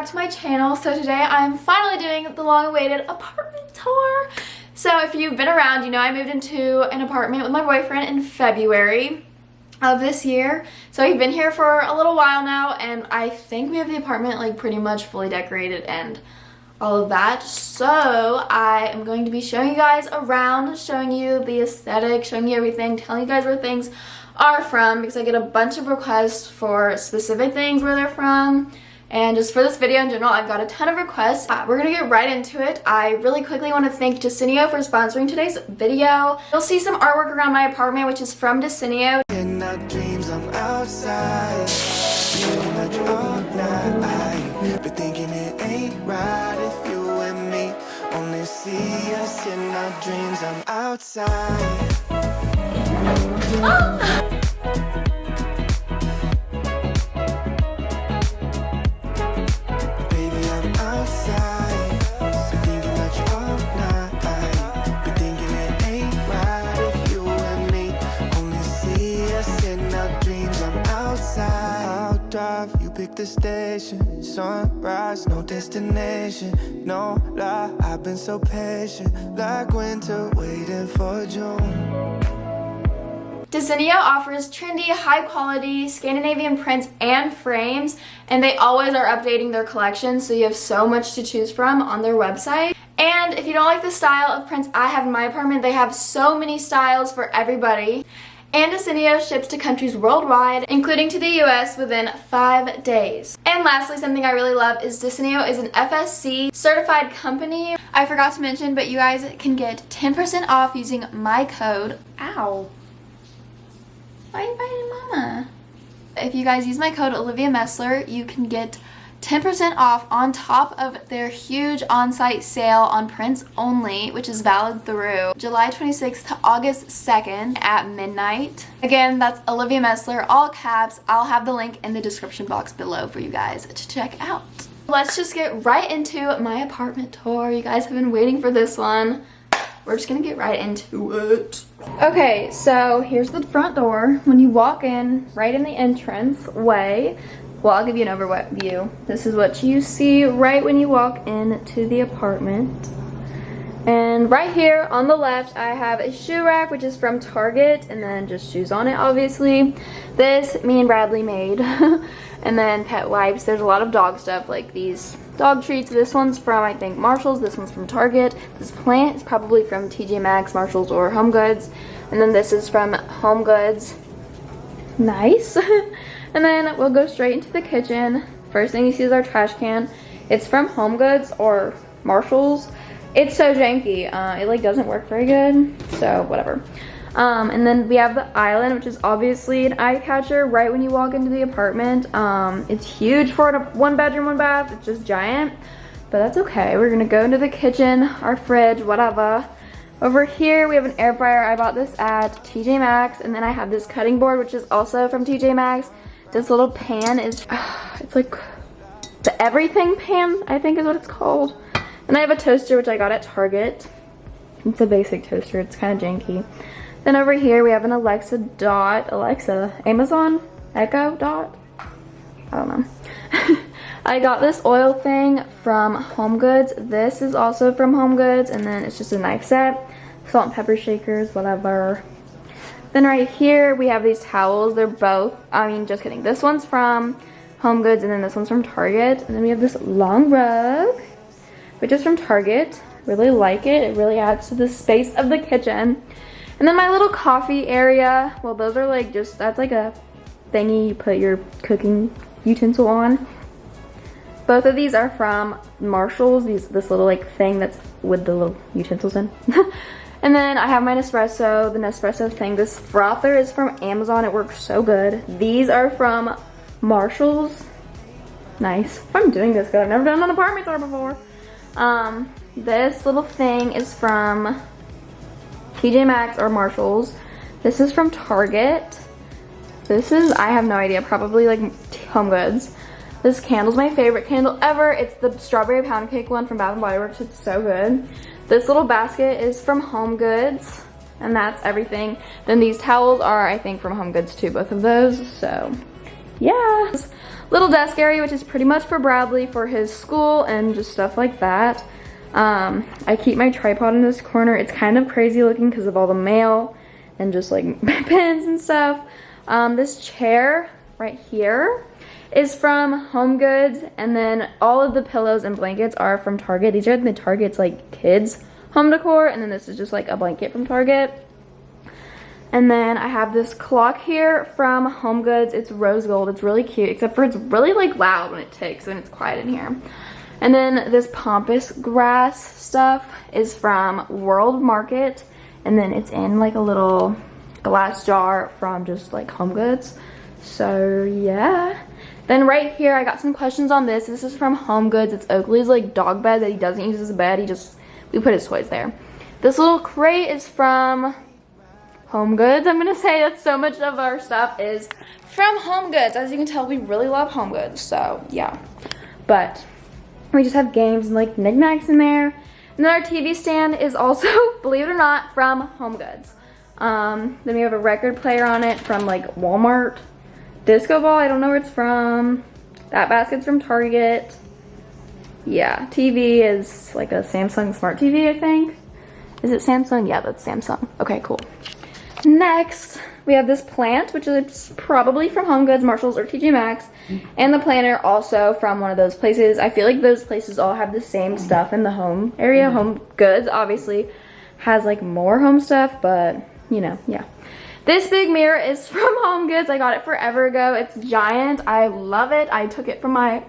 back to my channel. So today I'm finally doing the long-awaited apartment tour. So if you've been around, you know I moved into an apartment with my boyfriend in February of this year. So we've been here for a little while now, and I think we have the apartment like pretty much fully decorated and all of that. So I am going to be showing you guys around, showing you the aesthetic, showing you everything, telling you guys where things are from, because I get a bunch of requests for specific things where they're from. And just for this video in general, I've got a ton of requests. We're gonna get right into it. I really quickly want to thank Decinio for sponsoring today's video. You'll see some artwork around my apartment, which is from Decinio. In our dreams, I'm outside, pretty much all night. But thinking it ain't right if you and me only see us in our dreams. I'm outside. You pick the station, sunrise, no destination, no lie. I've been so patient, like winter waiting for June. Decinio offers trendy, high-quality Scandinavian prints and frames, and they always are updating their collection, so you have so much to choose from on their website. And if you don't like the style of prints I have in my apartment, they have so many styles for everybody. And Decinio ships to countries worldwide, including to the US, within 5 days. And lastly, something I really love is Decinio is an FSC certified company. I forgot to mention, but you guys can get 10% off using my code. Ow. Why are you biting Mama? If you guys use my code Olivia Messler, you can get 10% off on top of their huge on-site sale on prints only, which is valid through July 26th to August 2nd at midnight. Again, that's Olivia Messler, all caps. I'll have the link in the description box below for you guys to check out. Let's just get right into my apartment tour. You guys have been waiting for this one. We're just gonna get right into it. Okay, so here's the front door. When you walk in, right in the entrance way, well, I'll give you an overview. This is what you see right when you walk into the apartment. And right here on the left, I have a shoe rack, which is from Target, and then just shoes on it, obviously. This, me and Bradley made. And then pet wipes. There's a lot of dog stuff, like these dog treats. This one's from, I think, Marshall's. This one's from Target. This plant is probably from TJ Maxx, Marshall's, or Home Goods. And then this is from Home Goods. Nice. And then we'll go straight into the kitchen. First thing you see is our trash can. It's from Home Goods or Marshall's. It's so janky. It like doesn't work very good, so whatever. And then we have the island, which is obviously an eye catcher right when you walk into the apartment. It's huge for a 1-bedroom, 1-bath. It's just giant, but that's okay. We're gonna go into the kitchen, our fridge, whatever. Over here, we have an air fryer. I bought this at TJ Maxx, and then I have this cutting board, which is also from TJ Maxx. This little pan is, it's like the everything pan, I think is what it's called. And I have a toaster, which I got at Target. It's a basic toaster. It's kind of janky. Then over here, we have an Amazon Echo Dot. I don't know. I got this oil thing from Home Goods. This is also from Home Goods, and then it's just a knife set. Salt and pepper shakers, whatever. Then right here, we have these towels. They're both, just kidding. This one's from Home Goods, and then this one's from Target. And then we have this long rug, which is from Target. Really like it. It really adds to the space of the kitchen. And then my little coffee area. Well, those are like that's like a thingy you put your cooking utensil on. Both of these are from Marshall's. This little like thing that's with the little utensils in. And then I have my Nespresso, the Nespresso thing. This frother is from Amazon. It works so good. These are from Marshall's. Nice. I'm doing this good. I've never done an apartment tour before. This little thing is from TJ Maxx or Marshall's. This is from Target. This is, I have no idea, probably like Home Goods. This candle's my favorite candle ever. It's the strawberry pound cake one from Bath & Body Works. It's so good. This little basket is from Home Goods, and that's everything. Then these towels are, I think, from Home Goods too, both of those. So, yeah. little desk area, which is pretty much for Bradley for his school and just stuff like that. I keep my tripod in this corner. It's kind of crazy looking because of all the mail and just like pens and stuff. This chair right here is from HomeGoods, and then all of the pillows and blankets are from Target. These are the Target's like kids home decor, and then this is just like a blanket from Target. And then I have this clock here from HomeGoods. It's rose gold. It's really cute, except for it's really like loud when it ticks when it's quiet in here. And then this pampas grass stuff is from World Market, and then it's in like a little glass jar from just like HomeGoods. So yeah. Then right here I got some questions on this. This is from HomeGoods. It's Oakley's like dog bed that he doesn't use as a bed. We put his toys there. This little crate is from HomeGoods. I'm gonna say that so much of our stuff is from HomeGoods. As you can tell, we really love HomeGoods, so yeah. But we just have games and like knickknacks in there. And then our TV stand is also, believe it or not, from HomeGoods. Then we have a record player on it from like Walmart. Disco ball, I don't know where it's from. That basket's from Target. Yeah, TV is like a Samsung Smart TV, I think. Is it Samsung? Yeah, that's Samsung. Okay, cool. Next, we have this plant, which is probably from HomeGoods, Marshalls, or TJ Maxx. And the planter also from one of those places. I feel like those places all have the same stuff in the home area. HomeGoods obviously has like more home stuff, but you know, yeah. This big mirror is from HomeGoods. I got it forever ago. It's giant. I love it. I took it from my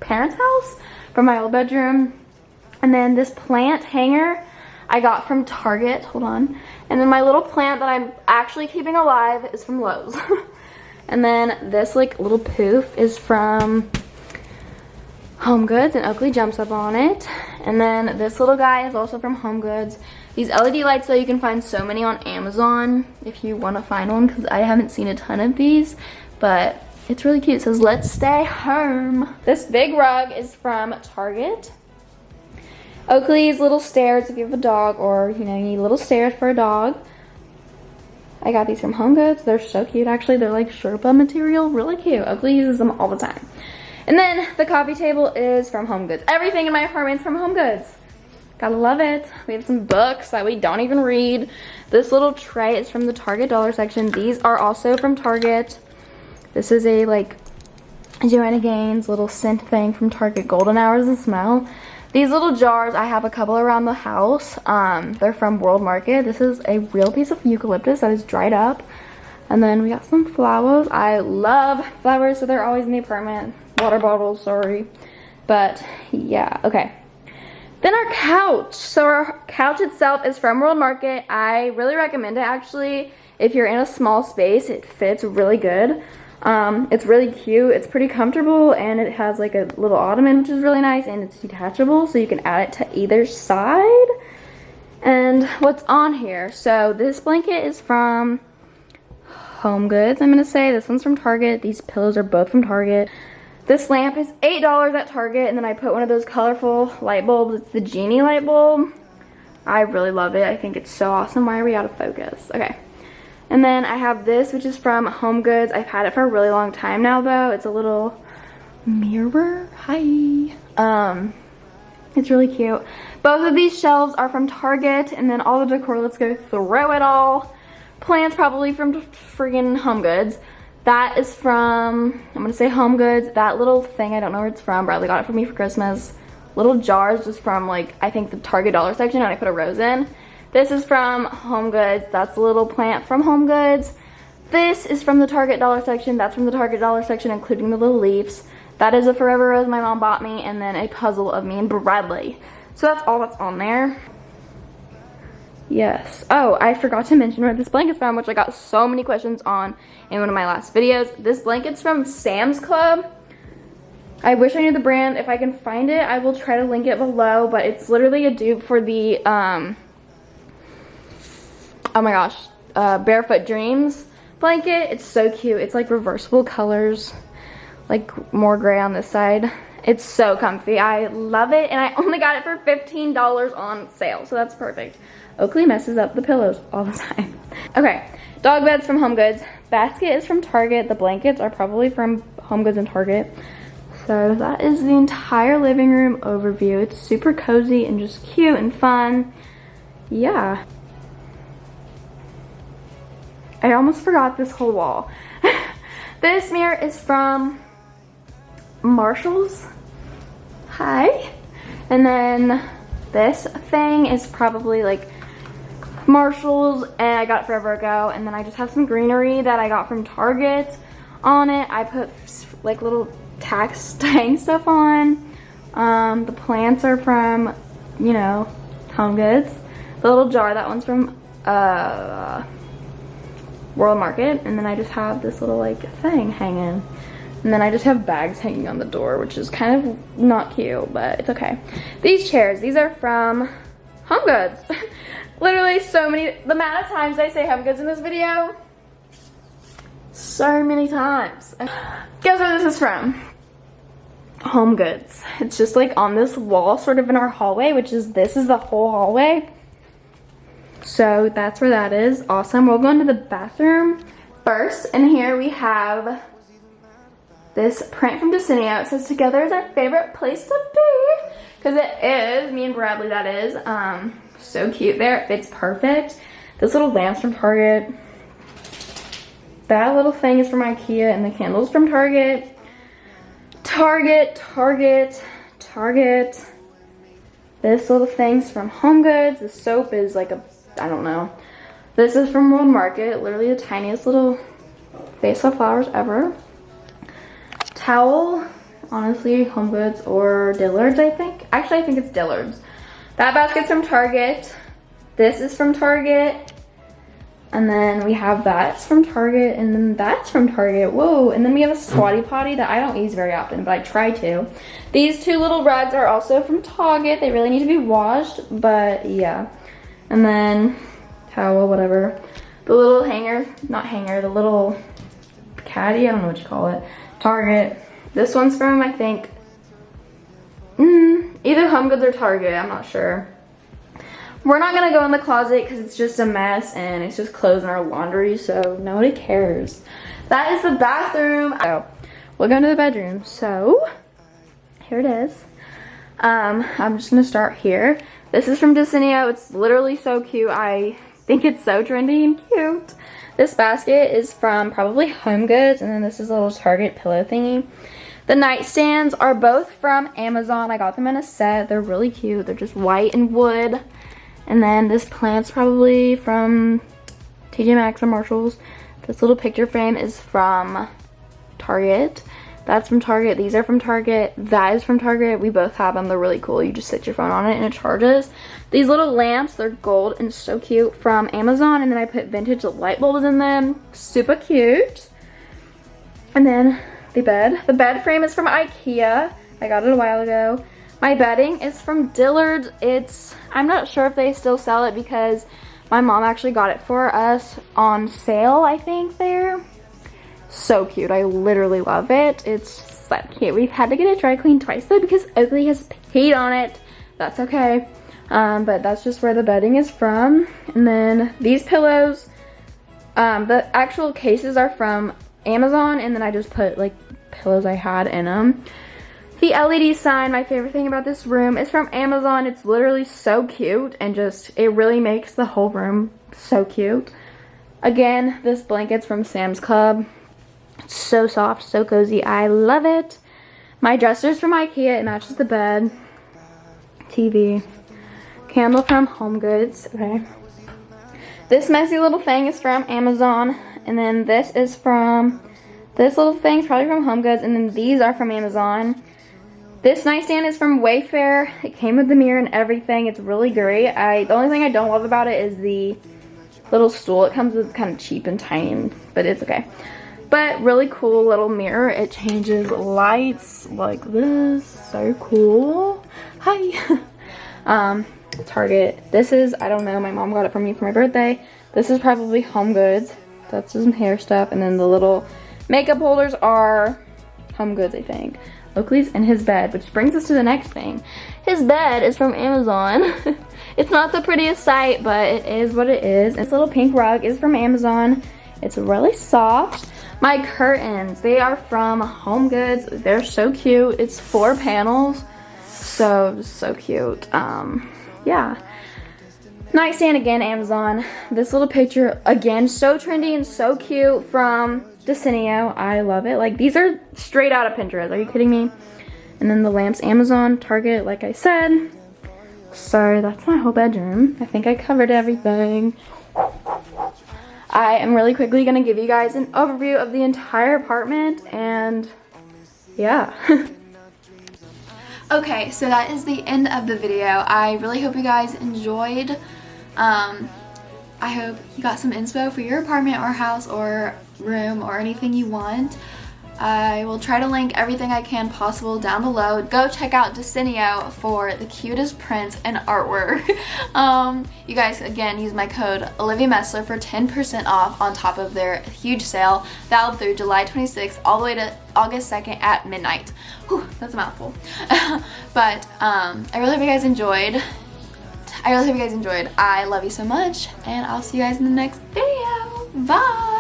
parents' house, from my old bedroom. And then this plant hanger I got from Target. Hold on. And then my little plant that I'm actually keeping alive is from Lowe's. And then this like little poof is from HomeGoods, and Oakley jumps up on it. And then this little guy is also from HomeGoods. These LED lights, though, you can find so many on Amazon if you want to find one, because I haven't seen a ton of these, but it's really cute. It says, "Let's stay home." This big rug is from Target. Oakley's little stairs if you have a dog, or you know, you need little stairs for a dog. I got these from HomeGoods. They're so cute, actually. They're like Sherpa material, really cute. Oakley uses them all the time. And then the coffee table is from HomeGoods. Everything in my apartment's from HomeGoods. Gotta love it. We have some books that we don't even read. This little tray is from the Target dollar section. These are also from Target. This is a like Joanna Gaines little scent thing from Target, Golden Hours and Smell. These little jars, I have a couple around the house. They're from World Market. This is a real piece of eucalyptus that is dried up. And then we got some flowers. I love flowers, so they're always in the apartment. Water bottles, sorry. But yeah, okay. Then our couch. So our couch itself is from World Market. I really recommend it, actually. If you're in a small space, it fits really good. It's really cute. It's pretty comfortable, and it has like a little ottoman, which is really nice, and it's detachable, so you can add it to either side. And what's on here? So this blanket is from HomeGoods, I'm gonna say. This one's from Target. These pillows are both from Target. This lamp is $8 at Target, and then I put one of those colorful light bulbs. It's the Genie light bulb. I really love it. I think it's so awesome. Why are we out of focus? Okay. And then I have this, which is from HomeGoods. I've had it for a really long time now, though. It's a little mirror. Hi. It's really cute. Both of these shelves are from Target, and then all the decor, let's go through it all. Plants probably from friggin' HomeGoods. That is from, I'm gonna say HomeGoods. That little thing, I don't know where it's from. Bradley got it for me for Christmas. Little jars just from like, I think the Target dollar section, and I put a rose in. This is from HomeGoods. That's a little plant from HomeGoods. This is from the Target dollar section. That's from the Target dollar section, including the little leaves. That is a Forever Rose my mom bought me, and then a puzzle of me and Bradley. So that's all that's on there. Yes. Oh, I forgot to mention where this blanket's from, which I got so many questions on in one of my last videos. This blanket's from Sam's Club. I wish I knew the brand. If I can find it, I will try to link it below, but it's literally a dupe for the, oh my gosh, Barefoot Dreams blanket. It's so cute. It's like reversible colors, like more gray on this side. It's so comfy. I love it, and I only got it for $15 on sale, so that's perfect. Oakley messes up the pillows all the time. Okay, dog beds from HomeGoods. Basket is from Target. The blankets are probably from Home Goods and Target. So that is the entire living room overview. It's super cozy and just cute and fun. Yeah. I almost forgot this whole wall. This mirror is from Marshall's. Hi. And then this thing is probably like Marshall's, and I got it forever ago. And then I just have some greenery that I got from Target on it. I put like little tack staying stuff on. The plants are from, you know, Home Goods. The little jar, that one's from World Market. And then I just have this little like thing hanging. And then I just have bags hanging on the door, which is kind of not cute, but it's okay. These chairs, these are from Home Goods. Literally so many, the amount of times I say Home Goods in this video, so many times. Guess where this is from? Home Goods. It's just like on this wall, sort of in our hallway, which is, this is the whole hallway. So that's where that is. Awesome. We'll go into the bathroom first, and here we have this print from Decenio. It says, "Together is our favorite place to be," because it is. Me and Bradley, that is. So cute there. It fits perfect. This little lamp's from Target. That little thing is from IKEA, and the candle's from Target. Target. This little thing's from Home Goods. The soap is like a, I don't know. This is from World Market. Literally the tiniest little vase of flowers ever. Towel, honestly, Home Goods or Dillard's, I think. Actually, I think it's Dillard's. That basket's from Target. This is from Target. And then we have that's from Target, and then that's from Target. Whoa, and then we have a squatty potty that I don't use very often, but I try to. These two little rugs are also from Target. They really need to be washed, but yeah. And then towel, whatever. The little hanger, not hanger, the little caddy, I don't know what you call it. Target. This one's from, I think, either Home Goods or Target, I'm not sure. We're not gonna go in the closet because it's just a mess and it's just clothes in our laundry, so nobody cares. That is the bathroom. Oh, we'll go into the bedroom. So here it is. I'm just gonna start here. This is from Decenio. It's literally so cute. I think it's so trendy and cute. This basket is from probably Home Goods, and then this is a little Target pillow thingy. The nightstands are both from Amazon. I got them in a set. They're really cute. They're just white and wood. And then this plant's probably from TJ Maxx or Marshall's. This little picture frame is from Target. That's from Target. These are from Target. That is from Target. We both have them. They're really cool. You just sit your phone on it and it charges. These little lamps, they're gold and so cute, from Amazon. And then I put vintage light bulbs in them. Super cute. And then the bed. The bed frame is from IKEA. I got it a while ago. My bedding is from Dillard's. I'm not sure if they still sell it because my mom actually got it for us on sale, I think, there. So cute. I literally love it. It's so cute. We've had to get it dry cleaned twice though because Oakley has peed on it. That's okay. But that's just where the bedding is from. And then these pillows, the actual cases are from Amazon, and then I just put like pillows I had in them. The LED sign, my favorite thing about this room, is from Amazon. It's literally so cute and just, it really makes the whole room so cute. Again, this blanket's from Sam's Club. It's so soft, so cozy. I love it. My dresser's from IKEA. It matches the bed. TV. Candle from Home Goods. Okay. This messy little thing is from Amazon. And then this is from, this little thing's probably from Home Goods. And then these are from Amazon. This nightstand is from Wayfair. It came with the mirror and everything. It's really great. The only thing I don't love about it is the little stool. It comes with kind of cheap and tiny, but it's okay. But really cool little mirror. It changes lights like this. So cool. Hi. Target. This is, I don't know, my mom got it for me for my birthday. This is probably Home Goods. That's some hair stuff. And then the little makeup holders are Home Goods, I think. Oakley's in his bed, which brings us to the next thing. His bed is from Amazon. It's not the prettiest sight, but it is what it is. This little pink rug is from Amazon. It's really soft. My curtains, they are from Home Goods. They're so cute. It's 4 panels, so cute. Yeah. Nightstand, again, Amazon. This little picture, again, so trendy and so cute, from Decenio. I love it. Like, these are straight out of Pinterest. Are you kidding me? And then the lamps, Amazon, Target, like I said. So that's my whole bedroom. I think I covered everything. I am really quickly gonna give you guys an overview of the entire apartment, and yeah. Okay, so that is the end of the video. I really hope you guys enjoyed. I hope you got some inspo for your apartment or house or room or anything you want. I will try to link everything I can possible down below. Go check out Decenio for the cutest prints and artwork. You guys, again, use my code Olivia Messler for 10% off on top of their huge sale, valid through July 26th all the way to August 2nd at midnight. Whew, that's a mouthful. But I really hope you guys enjoyed. I love you so much, and I'll see you guys in the next video. Bye!